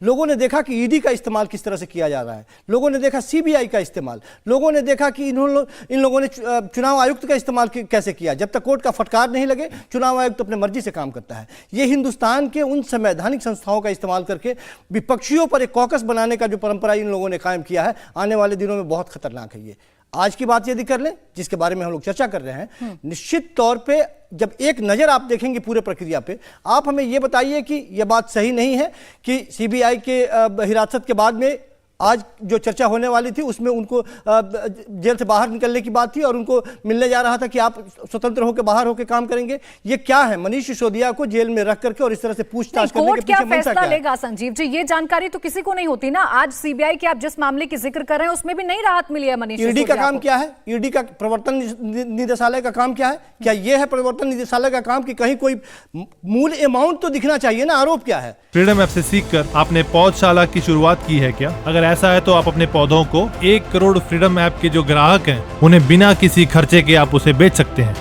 लोगों ने देखा कि ईडी का इस्तेमाल किस तरह से किया जा रहा है, लोगों ने देखा सीबीआई का इस्तेमाल, लोगों ने देखा कि इन लोगों ने चुनाव आयुक्त का इस्तेमाल कैसे किया। जब तक कोर्ट का फटकार नहीं लगे, चुनाव आयुक्त अपने मर्जी से काम करता है। ये हिंदुस्तान के उन संवैधानिक संस्थाओं का इस्तेमाल करके विपक्षियों पर एक कॉकस बनाने का जो परंपरा इन लोगों ने कायम किया है, आने वाले दिनों में बहुत खतरनाक है। ये आज की बात यदि कर लें, जिसके बारे में हम लोग चर्चा कर रहे हैं, निश्चित तौर पे जब एक नज़र आप देखेंगे पूरे प्रक्रिया पे, आप हमें ये बताइए कि यह बात सही नहीं है कि सीबीआई के हिरासत के बाद में आज जो चर्चा होने वाली थी उसमें उनको जेल से बाहर निकलने की बात थी और उनको मिलने जा रहा था कि आप स्वतंत्र होकर बाहर होकर काम करेंगे। ये क्या है? मनीष सिसोदिया को जेल में रख करके और इस तरह से पूछताछ करने के पीछे मंशा क्या है? लेगा संजीव जी, ये जानकारी तो किसी को नहीं होती ना। आज सीबीआई के आप जिस मामले की जिक्र कर रहे हैं उसमें भी नहीं राहत मिली है मनीष। ईडी का काम क्या है? ईडी का प्रवर्तन निदेशालय का काम क्या है? क्या यह है प्रवर्तन निदेशालय का काम कि कहीं कोई मूल अमाउंट तो दिखना चाहिए ना? आरोप क्या है? फ्रीडम ऐप से सीखकर आपने पौधशाला की शुरुआत की है क्या? अगर ऐसा है तो आप अपने पौधों को 1 करोड़ फ्रीडम ऐप के जो ग्राहक हैं उन्हें बिना किसी खर्चे के आप उसे बेच सकते हैं।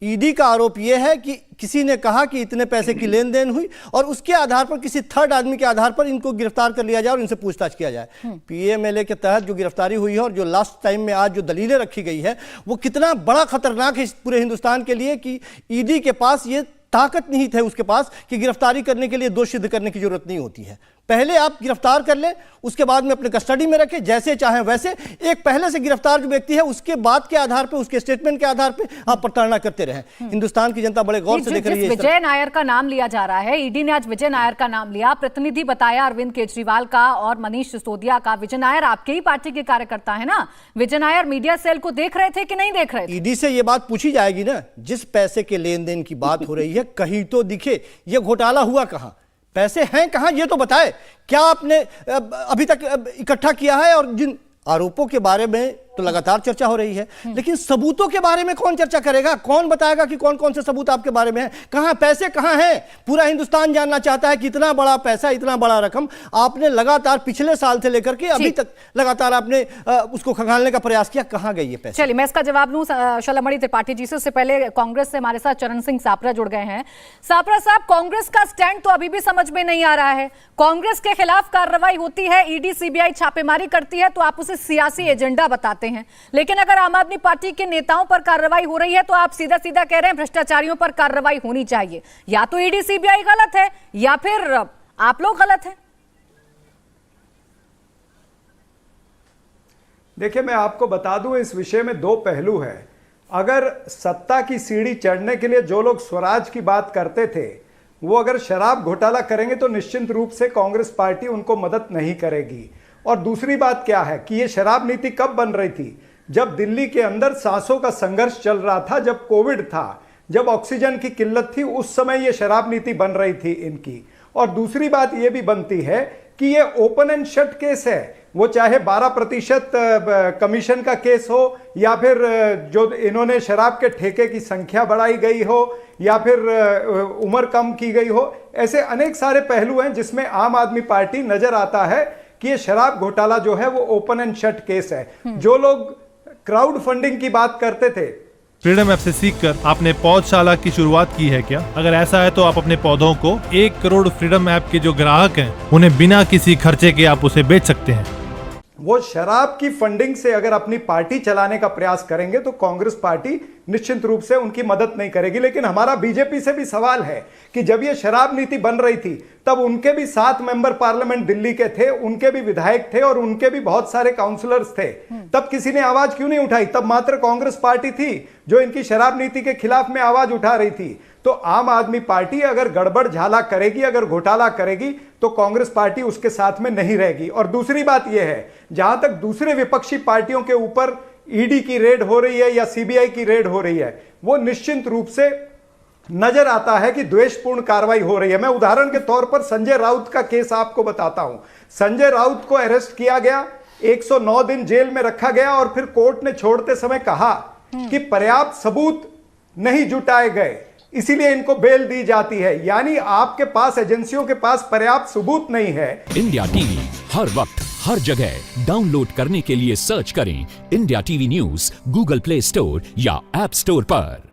ईडी का आरोप यह है कि किसी ने कहा कि इतने पैसे की लेन देन हुई और उसके आधार पर किसी थर्ड आदमी के आधार पर इनको गिरफ्तार कर लिया जाए और इनसे पूछताछ किया जाए। पीएमएलए के तहत जो गिरफ्तारी हुई है और जो लास्ट टाइम में आज जो दलीलें रखी गई है, वो कितना बड़ा खतरनाक है इस पूरे हिंदुस्तान के लिए कि ईडी के पास ये ताकत नहीं है उसके पास कि गिरफ्तारी करने के लिए दोष सिद्ध करने की जरूरत नहीं होती है। पहले आप गिरफ्तार कर लें, उसके बाद में अपने कस्टडी में रखें, जैसे चाहें वैसे। एक पहले से गिरफ्तार जो व्यक्ति है उसके बाद के आधार पे, उसके स्टेटमेंट के आधार पे आप प्रताड़ना करते रहें। हिंदुस्तान की जनता बड़े गौर से देख रही है। विजय नायर का नाम लिया जा रहा है, ईडी ने आज विजय नायर का नाम लिया, प्रतिनिधि बताया अरविंद केजरीवाल का और मनीष सिसोदिया का। विजय नायर आपके ही पार्टी के कार्यकर्ता है ना? विजय नायर मीडिया सेल को देख रहे थे कि नहीं देख रहे थे? ईडी से ये बात पूछी जाएगी ना, जिस पैसे के लेन देन की बात हो रही है, कहीं तो दिखे ये घोटाला हुआ कहां, पैसे हैं कहां, ये तो बताए। क्या आपने अभी तक इकट्ठा किया है? और जिन आरोपों के बारे में तो लगातार चर्चा हो रही है, लेकिन सबूतों के बारे में कौन चर्चा करेगा? कौन बताएगा कि कौन कौन से सबूत आपके बारे में है? कहां पैसे, कहां हैं? पूरा हिंदुस्तान जानना चाहता है कि इतना बड़ा पैसा, इतना बड़ा रकम आपने लगातार पिछले साल से लेकर के अभी तक लगातार आपने उसको खंगालने का प्रयास किया। कहां गई ये पैसे? चलिए मैं इसका जवाब लूं शलमणि त्रिपाठी जी से। उससे पहले कांग्रेस से हमारे साथ चरण सिंह सापरा जुड़ गए हैं। सापरा साहब, कांग्रेस का स्टैंड तो अभी भी समझ में नहीं आ रहा है। कांग्रेस के खिलाफ कार्रवाई होती है, ईडी सीबीआई छापेमारी करती है तो आप उसे सियासी एजेंडा बताते हैं, लेकिन अगर आम आदमी पार्टी के नेताओं पर कार्रवाई हो रही है तो आप सीधा सीधा कह रहे हैं भ्रष्टाचारियों पर कार्रवाई होनी चाहिए। या तो ईडी सीबीआई गलत है या फिर आप लोग गलत हैं। देखिए, मैं आपको बता दूं, इस विषय में 2 पहलू है। अगर सत्ता की सीढ़ी चढ़ने के लिए जो लोग स्वराज की बात करते थे वो अगर शराब घोटाला करेंगे तो निश्चित रूप से कांग्रेस पार्टी उनको मदद नहीं करेगी। और दूसरी बात क्या है कि ये शराब नीति कब बन रही थी? जब दिल्ली के अंदर सांसों का संघर्ष चल रहा था, जब कोविड था, जब ऑक्सीजन की किल्लत थी, उस समय ये शराब नीति बन रही थी इनकी। और दूसरी बात ये भी बनती है कि ये ओपन एंड शट केस है, वो चाहे 12% कमीशन का केस हो या फिर जो इन्होंने शराब के ठेके की संख्या बढ़ाई गई हो या फिर उम्र कम की गई हो, ऐसे अनेक सारे पहलू हैं जिसमें आम आदमी पार्टी नजर आता है कि ये शराब घोटाला जो है वो ओपन एंड शट केस है। जो लोग क्राउड फंडिंग की बात करते थे, फ्रीडम ऐप से सीखकर आपने पौधशाला की शुरुआत की है क्या? अगर ऐसा है तो आप अपने पौधों को 1 करोड़ फ्रीडम ऐप के जो ग्राहक हैं उन्हें बिना किसी खर्चे के आप उसे बेच सकते हैं। वो शराब की फंडिंग से अगर अपनी पार्टी चलाने का प्रयास करेंगे तो कांग्रेस पार्टी निश्चित रूप से उनकी मदद नहीं करेगी। लेकिन हमारा बीजेपी से भी सवाल है कि जब ये शराब नीति बन रही थी तब उनके भी 7 मेंबर पार्लियामेंट दिल्ली के थे, उनके भी विधायक थे और उनके भी बहुत सारे काउंसलर्स थे। तब किसी ने आवाज क्यों नहीं उठाई? तब मात्र कांग्रेस पार्टी थी जो इनकी शराब नीति के खिलाफ में आवाज उठा रही थी। तो आम आदमी पार्टी अगर गड़बड़ झाला करेगी, अगर घोटाला करेगी तो कांग्रेस पार्टी उसके साथ में नहीं रहेगी। और दूसरी बात यह है, जहां तक दूसरे विपक्षी पार्टियों के ऊपर ईडी की रेड हो रही है या सीबीआई की रेड हो रही है, वो निश्चित रूप से नजर आता है कि द्वेषपूर्ण कार्रवाई हो रही है। मैं उदाहरण के तौर पर संजय राउत का केस आपको बताता हूं। संजय राउत को अरेस्ट किया गया, 109 दिन जेल में रखा गया और फिर कोर्ट ने छोड़ते समय कहा कि पर्याप्त सबूत नहीं जुटाए गए, इसीलिए इनको बेल दी जाती है। यानी आपके पास, एजेंसियों के पास पर्याप्त सबूत नहीं है। इंडिया टीवी हर वक्त हर जगह डाउनलोड करने के लिए सर्च करें India TV news Google play store या ऐप स्टोर पर।